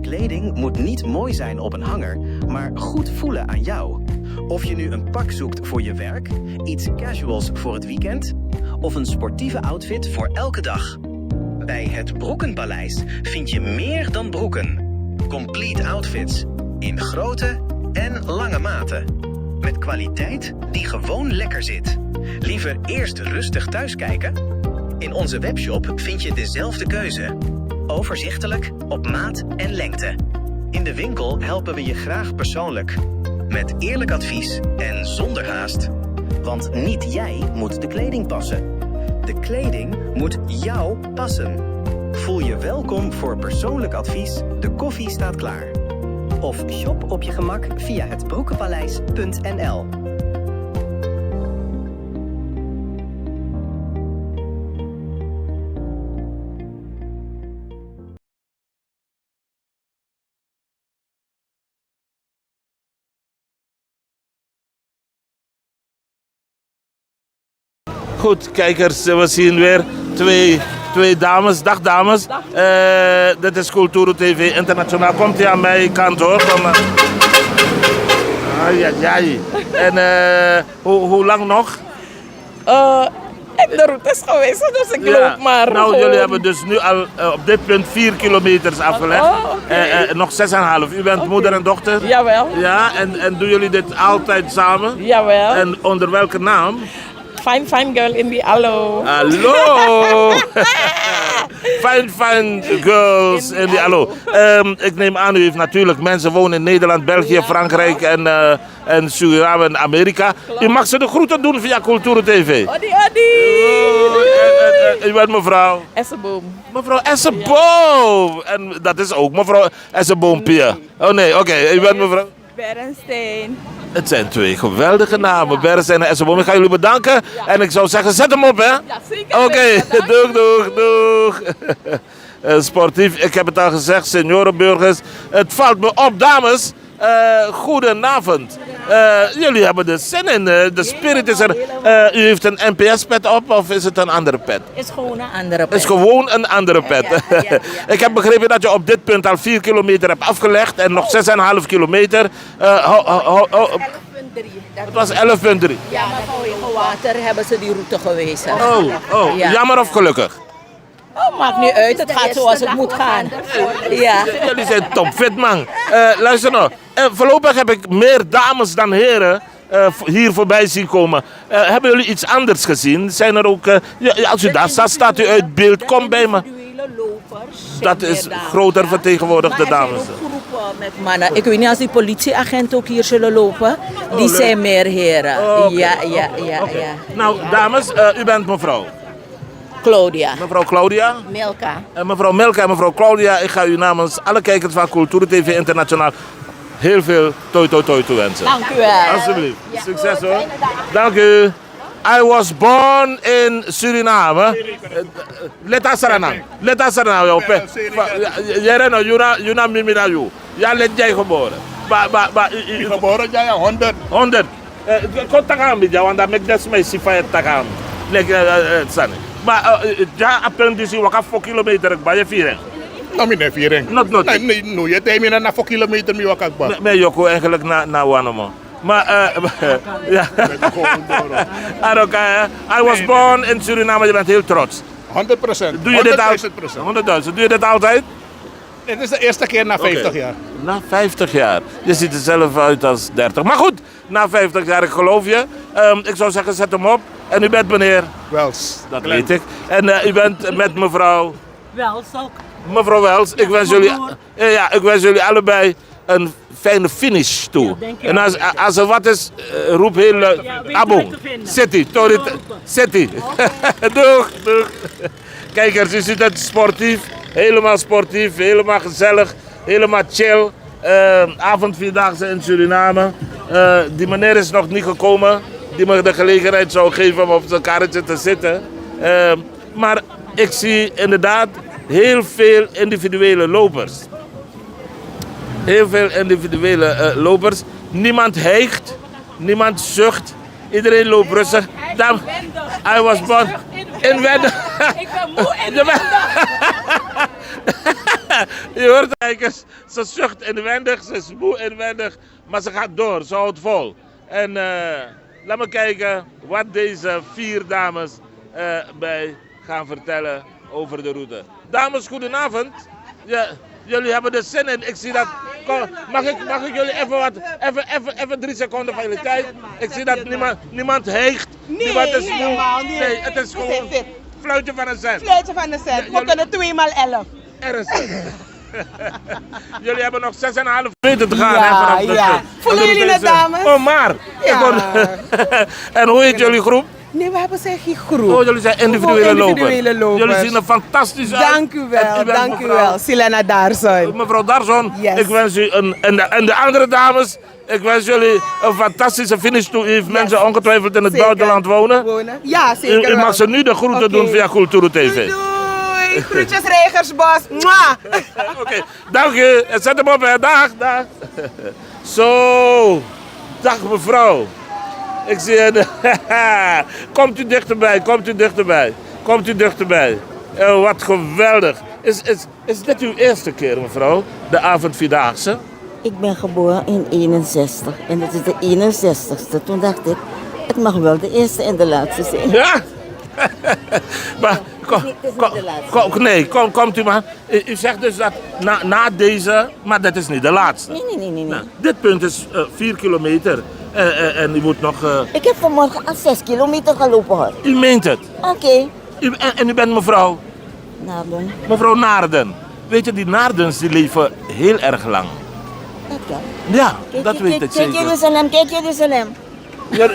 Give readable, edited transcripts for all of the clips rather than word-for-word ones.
Kleding moet niet mooi zijn op een hanger, maar goed voelen aan jou. Of je nu een pak zoekt voor je werk, iets casuals voor het weekend of een sportieve outfit voor elke dag. Bij het Broekenpaleis vind je meer dan broeken. Complete outfits in grote en lange maten. Met kwaliteit die gewoon lekker zit. Liever eerst rustig thuiskijken? In onze webshop vind je dezelfde keuze. Overzichtelijk, op maat en lengte. In de winkel helpen we je graag persoonlijk. Met eerlijk advies en zonder haast. Want niet jij moet de kleding passen. De kleding moet jou passen. Voel je welkom voor persoonlijk advies. De koffie staat klaar. Of shop op je gemak via hetbroekenpaleis.nl. Goed, kijkers, we zien weer twee dames. Dag dames. Dit is Cultura TV Internationaal. Komt hij aan mijn kant hoor. Ai. En hoe lang nog? De route is geweest, dus ik loop maar. Nou, jullie hebben dus nu al op dit punt 4 kilometers afgelegd. Nog 6,5. U bent moeder en dochter? Jawel. Ja, en doen jullie dit altijd samen? Jawel. En onder welke naam? Fine girl in die Allo. Hallo! fine girls in die Allo. Ik neem aan, u heeft natuurlijk mensen wonen in Nederland, België, Frankrijk en Suriname en Amerika. U mag ze de groeten doen via Cultura TV. Odi. U bent mevrouw? Esseboom. Mevrouw Esseboom. En dat is ook mevrouw Esseboom-Pia. Oh nee, oké. U bent mevrouw? Berensteen. Het zijn twee geweldige namen, Berensteen en Esseboom. Ik ga jullie bedanken en ik zou zeggen, zet hem op hè. Ja, zeker. Oké, doeg. Sportief, ik heb het al gezegd, seniorenburgers. Het valt me op, dames. Goedenavond. Jullie hebben er zin in. De spirit is er. U heeft een NPS-pet op of is het een andere pet? Het is gewoon een andere pet. Het is gewoon een andere pet. Ja. Ik heb begrepen dat je op dit punt al 4 kilometer hebt afgelegd en nog 6,5 kilometer. Het was 11,3. Ja, met vanwege water hebben ze die route gewezen. Ja. Jammer of gelukkig? Oh, maakt niet uit, het gaat zoals het moet gaan. Ja. Jullie zijn topfit man. Luister nou, voorlopig heb ik meer dames dan heren hier voorbij zien komen. Hebben jullie iets anders gezien? Zijn er ook, als u daar staat, staat u uit beeld, kom bij me. Dat is groter vertegenwoordigd, de dames. Maar er zijn ook groepen met mannen. Ik weet niet als die politieagenten ook hier zullen lopen. Die zijn meer heren. Okay. Ja. Nou, dames, u bent mevrouw. Claudia. Mevrouw Claudia. Milka. Mevrouw Milka en mevrouw Claudia, ik ga u namens alle kijkers van Cultura TV Internationaal heel veel toi toewensen. Dank u wel. Alsjeblieft. Succes hoor. Dank u. I was born in Suriname. Leta Saranang, joh. Jere no, Juna Mimina you. Ja, let jij geboren. Geboren, ja, 100. 100. Kon takam bija, want dan mek des mij sifaya takam. Sani. Maar ja, appendisi waka 4 kilometer ik bij je viering. Nou, mijn viering. Not. Nee, je tijd meer na 4 kilometer mee waka ba. Met Joko eigenlijk na Wanamo. Maar ja. I was born in Suriname, je bent heel trots. 100%. Doe je dit altijd? 100.000. Doe je dit altijd? Dit is de eerste keer na 50 jaar. Na 50 jaar. Je ziet er zelf uit als 30. Maar goed, na 50 jaar, ik geloof je. Ik zou zeggen, zet hem op. En u bent meneer? Wels. Dat weet ik. En u bent met mevrouw? Wels ook. Mevrouw Wels, ik wens jullie allebei een fijne finish toe. En als er wat is, roep heel luid. Abong. City. City. Doeg. Kijkers, u ziet het sportief. Helemaal sportief, helemaal gezellig, helemaal chill. Avondvierdaagse in Suriname. Die meneer is nog niet gekomen. Die me de gelegenheid zou geven om op zijn karretje te zitten. Maar ik zie inderdaad heel veel individuele lopers. Lopers. Niemand hijgt, niemand zucht. Iedereen loopt rustig. I was born inwendig. Ik ben moe en inwendig. Je gebeurt? Kijkers, ze zucht inwendig, ze is moe inwendig, maar ze gaat door, ze houdt vol. En laat me kijken wat deze 4 dames mij gaan vertellen over de route. Dames, goedenavond. Ja, jullie hebben er zin in. Ik zie dat. Mag ik jullie even 3 seconden van jullie tijd? Ik zie dat niemand hijgt. Niemand is moe. Nee, het is gewoon fluitje van een cent. Fluitje van de cent. We kunnen 2x11. Ernstig. Jullie hebben nog 6,5 meter te gaan hè, vanaf de ja. Voelen jullie het, dames? Oh, maar. Ja. En hoe heet jullie groep? Nee, we hebben geen groep. Oh, jullie zijn individuele lopers. Jullie zien er fantastisch uit. Dank u wel, dank u wel. Silena Darson. Mevrouw Darson, Yes. ik wens u en de andere dames, ik wens jullie een fantastische finish toe. U heeft mensen ongetwijfeld in het Zeker. buitenland wonen. Ja, zeker U mag wel. ze nu de groeten Oké. doen via Culturo TV. Doei, groetjes Regersbos. Mwah. Oké, dank u. En zet hem op, hè. Dag, dag. Zo, dag mevrouw. Ik zie een... Komt u dichterbij, komt u dichterbij. Komt u dichterbij. Oh, wat geweldig. Is dit uw eerste keer, mevrouw? De avondvierdaagse? Ik ben geboren in 61 en het is de 61ste. Toen dacht ik, het mag wel de eerste en de laatste zijn. Ja? Maar, komt u maar. U zegt dus dat na deze, maar dat is niet de laatste. Nee. Nou, dit punt is 4 kilometer. En u moet nog... Ik heb vanmorgen al 6 kilometer gelopen hoor. U meent het. Oké. En u bent mevrouw? Naarden. Mevrouw Naarden. Weet je, die Naardens die leven heel erg lang. Dat kan. Ja, dat weet ik Kijk zeker. Jeruzalem, kijk Jeruzalem. Ja,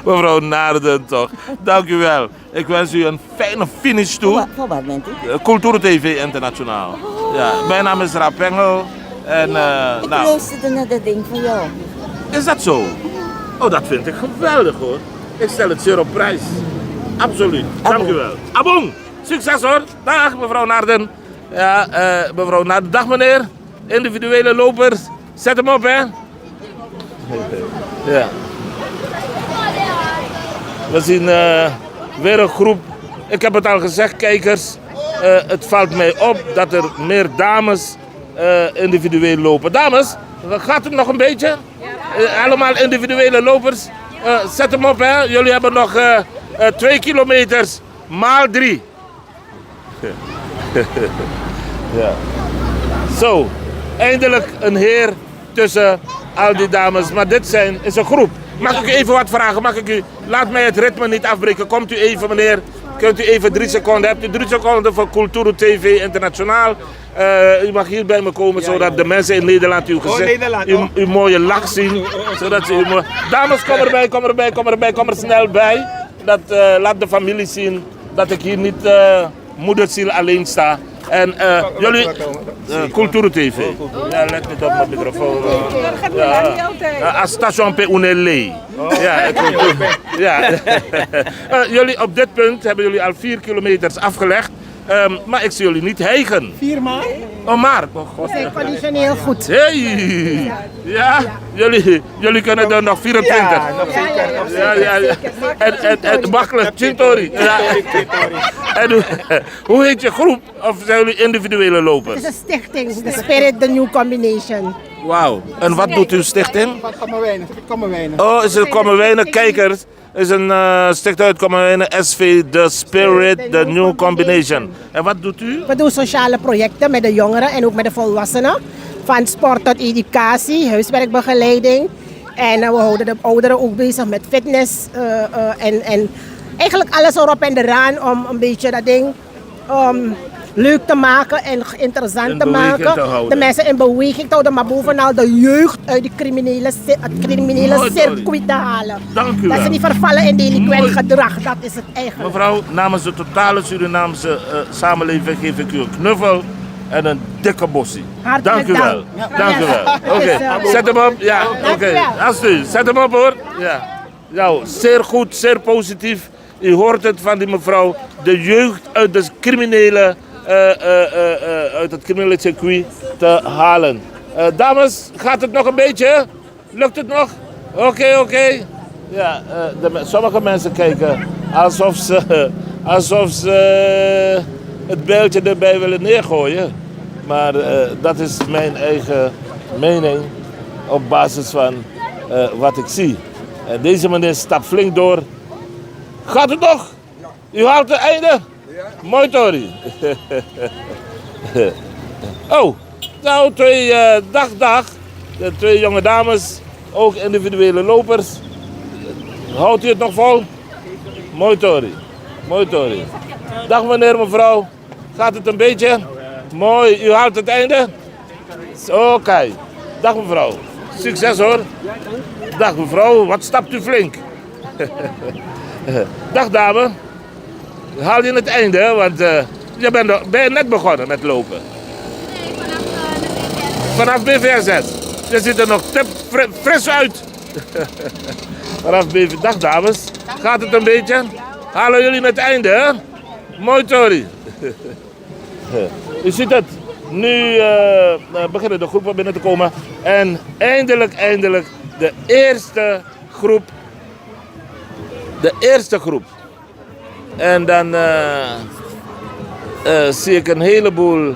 mevrouw Naarden toch. Dank u wel. Ik wens u een fijne finish toe. Voor wat bent u? Culturo TV Internationaal. Ja, mijn naam is Raap Engel. En, Ik nou, luisterde naar dat ding van jou. is dat zo? Oh, dat vind ik geweldig hoor. Ik stel het zeer op prijs. Absoluut. Dank u wel. Abong, succes hoor. Dag mevrouw Naarden. Ja, mevrouw Naarden. Dag meneer. Individuele lopers. Zet hem op hè. Ja. We zien weer een groep. Ik heb het al gezegd, kijkers. Het valt mij op dat er meer dames individueel lopen. Dames, gaat het nog een beetje? Allemaal individuele lopers. Zet hem op, hè. Jullie hebben nog 2 kilometers maal 3. Ja. Zo, eindelijk een heer tussen al die dames. Maar dit is een groep. Mag ik u even wat vragen? Laat mij het ritme niet afbreken. Komt u even, meneer? Kunt u even 3 seconden? Hebt u 3 seconden voor Culturo TV Internationaal? U mag hier bij me komen, zodat de mensen in Nederland uw gezicht, uw mooie lach zien. Zodat ze dames, kom er snel bij. Laat de familie zien dat ik hier niet moederziel alleen sta. En jullie, Culturo TV. Ja, let niet op mijn microfoon. Ja, station pe unele. Ja, jullie op dit punt hebben jullie al 4 kilometers afgelegd. Maar ik zie jullie niet hijgen. 4 maal. Oh, maar. Oh, God. We zijn conditioneel goed. Hey! Ja, jullie kunnen er nog 24. Ja, nog zeker. Ja. En makkelijk, Chintori. Ja. En hoe heet je groep? Of zijn jullie individuele lopers? Het is een stichting, The Spirit, The New Combination. Wauw. En wat doet uw stichting? Kommerwijnen. Oh, is het Kommerwijnen? Kijkers. Is een stichting uit Kommerwijnen, SV The Spirit, The New Combination. En wat doet u? We doen sociale projecten met de jongeren en ook met de volwassenen. Van sport tot educatie, huiswerkbegeleiding. En we houden de ouderen ook bezig met fitness. En eigenlijk alles erop en eraan om een beetje dat ding leuk te maken en interessant In te beweging maken. te houden. De mensen in beweging te houden, maar bovenal de jeugd uit het criminele Mooi, circuit te halen. Dank u Dat ze wel. niet vervallen in delinquent Mooi. gedrag, dat is het eigenlijk. Mevrouw, namens de totale Surinaamse samenleving geef ik u een knuffel en een dikke bossie. Hartelijk Dank u wel. dank. Dank u wel. Oké, Dus, zet hem op. Ja, Dank u oké. wel. Alsjeblieft, zet hem op hoor. Ja. Nou, zeer goed, zeer positief. U hoort het van die mevrouw. De jeugd uit de criminele, uit het criminele circuit te halen. Dames, gaat het nog een beetje? Lukt het nog? Oké. Ja, sommige mensen kijken alsof ze het bijltje erbij willen neergooien. Maar dat is mijn eigen mening op basis van wat ik zie. En deze meneer stapt flink door. Gaat het nog? U haalt het einde? Mooi, Tori. Oh, nou, dag. De 2 jonge dames, ook individuele lopers. Houdt u het nog vol? Mooi, Tori. Dag meneer, mevrouw. Gaat het een beetje? Mooi, u haalt het einde? Oké. Dag mevrouw. Succes hoor. Dag mevrouw, wat stapt u flink? Dag dame. Haal je het einde, want ben je net begonnen met lopen? Vanaf BVR 6. Je ziet er nog fris uit. Vanaf BVR. Dag dames. Gaat het een beetje? Halen jullie het einde, hè? Mooi, Tori. U ziet het. Nu beginnen de groepen binnen te komen. En eindelijk de eerste groep. En dan zie ik een heleboel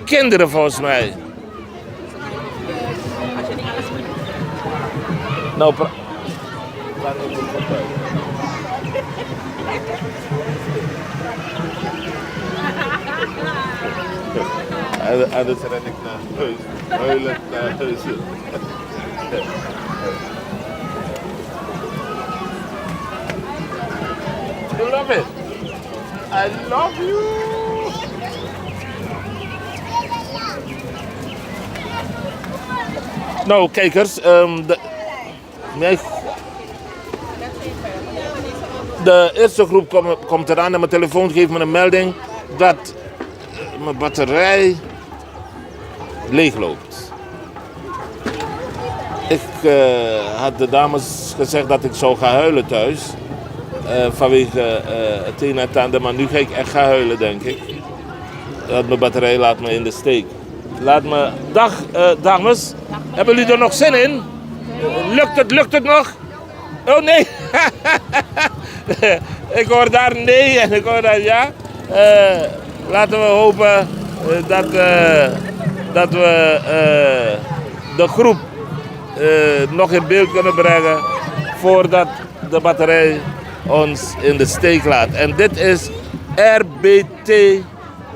kinderen volgens mij. Nou, anders ren ik naar huis. Huilend naar huis. You love it. I love you. Nou, kijkers. De eerste groep komt eraan en mijn telefoon geeft me een melding dat mijn batterij leegloopt. Ik had de dames gezegd dat ik zou gaan huilen thuis. Vanwege het een en het ander, maar nu ga ik echt gaan huilen, denk ik. Dat mijn batterij laat me in de steek. Dag dames, hebben jullie er nog zin in? Lukt het nog? Oh nee! Ik hoor daar nee en ik hoor daar ja. Laten we hopen dat we de groep nog in beeld kunnen brengen voordat de batterij ons in de steek laat. En dit is RBT.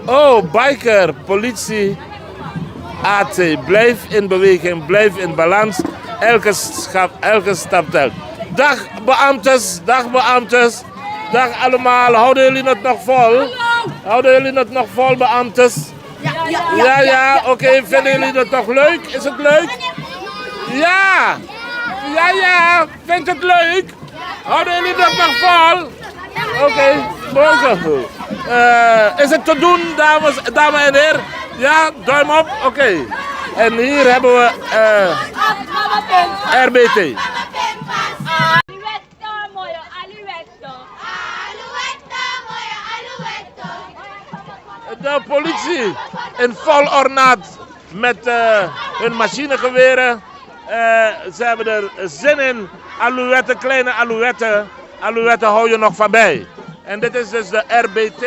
Oh, biker, politie, AT. Blijf in beweging, blijf in balans. Elke stap telt. Dag beambtes. Dag allemaal. Houden jullie het nog vol? Houden jullie het nog vol, beambtes? Ja. Oké, vinden jullie het nog leuk? Is het leuk? Ja. Vindt het leuk? Houden jullie dat nog vol? Oké, mooi zo. Is het te doen, dames en heren? Ja, duim op? Oké. En hier hebben we RBT. De politie in vol ornaat met hun machinegeweren. Ze hebben er zin in. Alouetten, kleine alouetten. Alouetten hou je nog van bij. En dit is dus de RBT.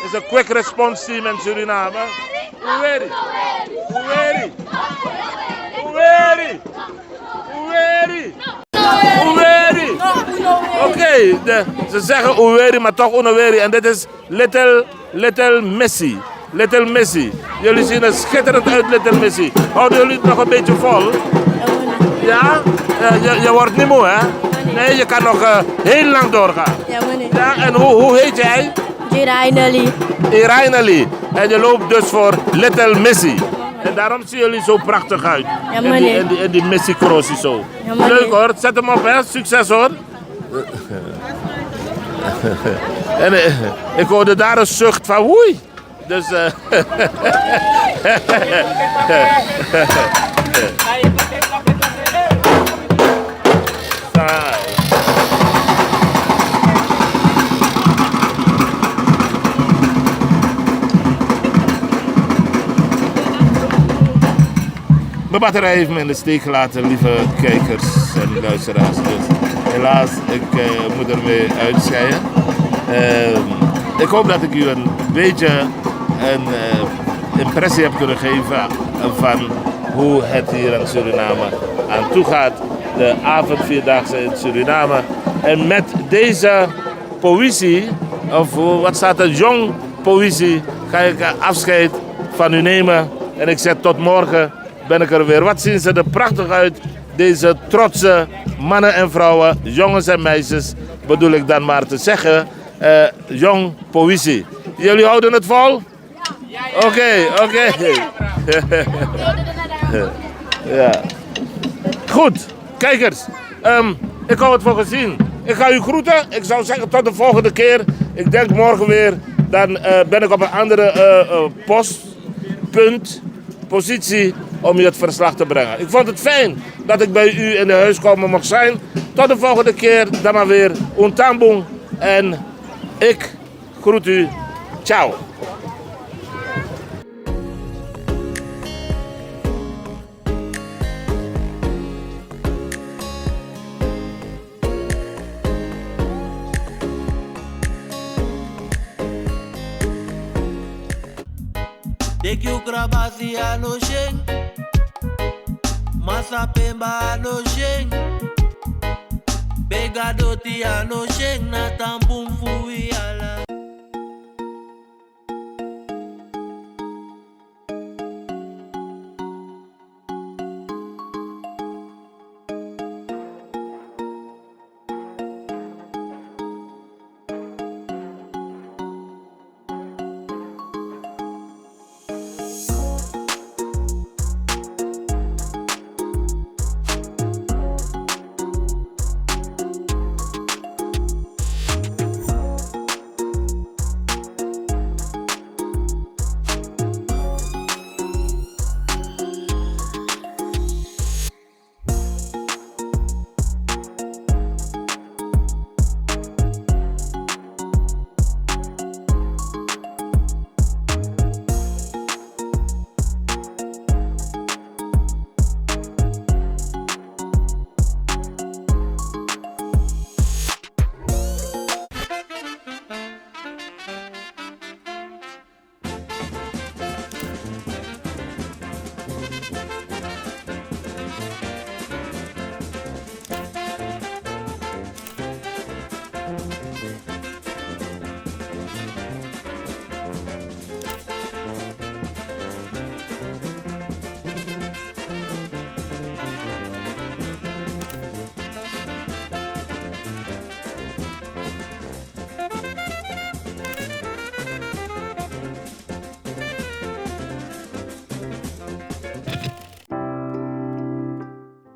Is een Quick Response Team in Suriname. Uweri. Oké, ze zeggen Uweri, maar toch Unaweri. En dit is Little Missy. Little Missy. Jullie zien er schitterend uit, Little Missy. Houden jullie het nog een beetje vol? Ja? Je wordt niet moe, hè? Nee, je kan nog heel lang doorgaan. Ja, meneer. Ja, en hoe heet jij? Irainali. En je loopt dus voor Little Missy. En daarom zien jullie zo prachtig uit. Ja, meneer. En die Missy Crossie zo. Ja, meneer. Leuk hoor, zet hem op hè. Succes hoor. En ik hoorde daar een zucht van woei. Dus mijn batterij heeft me in de steek gelaten, lieve kijkers en luisteraars. Dus helaas, ik moet ermee uitscheiden. Ik hoop dat ik u een een beetje een impressie heb kunnen geven van hoe het hier in Suriname aan toe gaat. De avondvierdaagse in Suriname. En met deze poëzie, of wat staat er, jong poëzie, ga ik afscheid van u nemen. En ik zeg tot morgen ben ik er weer. Wat zien ze er prachtig uit, deze trotse mannen en vrouwen, jongens en meisjes, bedoel ik dan maar te zeggen. Jong poëzie. Jullie houden het vol? Ja. Oké. Ja. Goed, kijkers. Ik hou het voor gezien. Ik ga u groeten. Ik zou zeggen tot de volgende keer. Ik denk morgen weer. Dan ben ik op een andere positie om u het verslag te brengen. Ik vond het fijn dat ik bij u in de huiskamer mag zijn. Tot de volgende keer. Dan maar weer. Untambung. En ik groet u. Ciao. Dek you grabasi ano sheng, masa pemba ano sheng, begadoti ano sheng na tambum fui ala.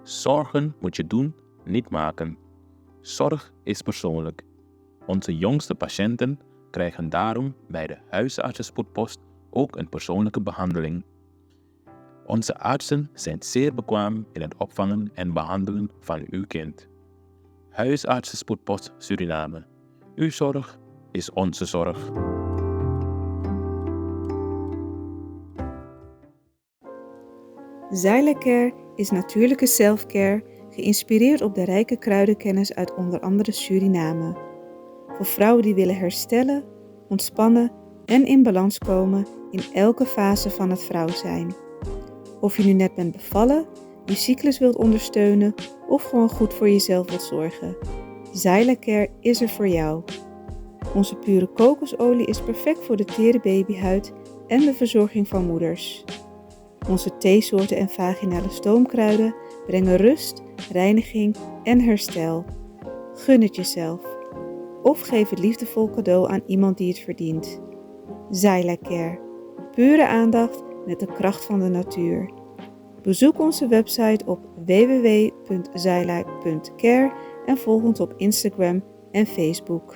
Zorgen moet je doen, niet maken. Zorg is persoonlijk. Onze jongste patiënten krijgen daarom bij de huisartsenspoedpost ook een persoonlijke behandeling. Onze artsen zijn zeer bekwaam in het opvangen en behandelen van uw kind. Huisartsenspoedpost Suriname. Uw zorg is onze zorg. Xyla-Care is natuurlijke self-care, geïnspireerd op de rijke kruidenkennis uit onder andere Suriname. Voor vrouwen die willen herstellen, ontspannen en in balans komen in elke fase van het vrouw zijn. Of je nu net bent bevallen, je cyclus wilt ondersteunen of gewoon goed voor jezelf wilt zorgen. Xyla-Care is er voor jou. Onze pure kokosolie is perfect voor de tere babyhuid en de verzorging van moeders. Onze theesoorten en vaginale stoomkruiden brengen rust, reiniging en herstel. Gun het jezelf. Of geef het liefdevol cadeau aan iemand die het verdient. Xyla-Care. Pure aandacht met de kracht van de natuur. Bezoek onze website op www.xyla.care en volg ons op Instagram en Facebook.